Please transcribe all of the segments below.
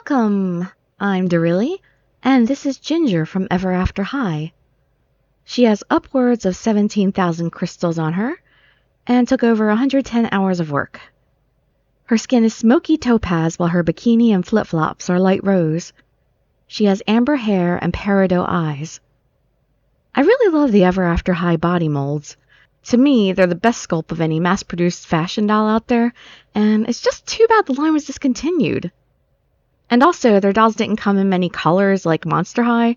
Welcome! I'm Darilli, and this is Ginger from Ever After High. She has upwards of 17,000 crystals on her, and took over 110 hours of work. Her skin is smoky topaz while her bikini and flip-flops are light rose. She has amber hair and peridot eyes. I really love the Ever After High body molds. To me, they're the best sculpt of any mass-produced fashion doll out there, and it's just too bad the line was discontinued. And also, their dolls didn't come in many colors like Monster High.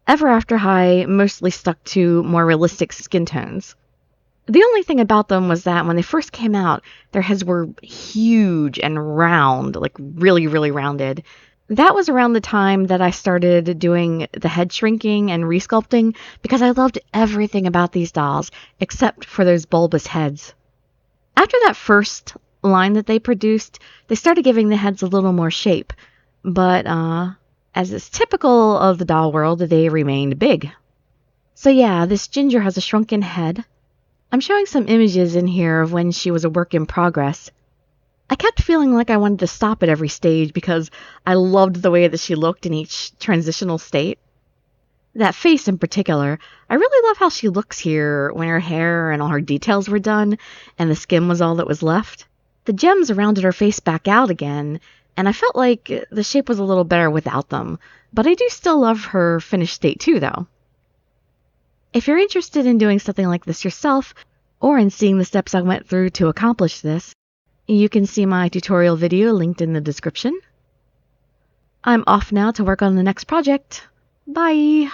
Ever After High mostly stuck to more realistic skin tones. The only thing about them was that when they first came out, their heads were huge and round, like really, really rounded. That was around the time that I started doing the head shrinking and resculpting because I loved everything about these dolls except for those bulbous heads. After that first line that they produced, they started giving the heads a little more shape, but as is typical of the doll world, they remained big. So yeah, this Ginger has a shrunken head. I'm showing some images in here of when she was a work in progress. I kept feeling like I wanted to stop at every stage because I loved the way that she looked in each transitional state. That face in particular, I really love how she looks here when her hair and all her details were done and the skin was all that was left. The gems rounded her face back out again, and I felt like the shape was a little better without them, but I do still love her finished state too, though. If you're interested in doing something like this yourself, or in seeing the steps I went through to accomplish this, you can see my tutorial video linked in the description. I'm off now to work on the next project. Bye!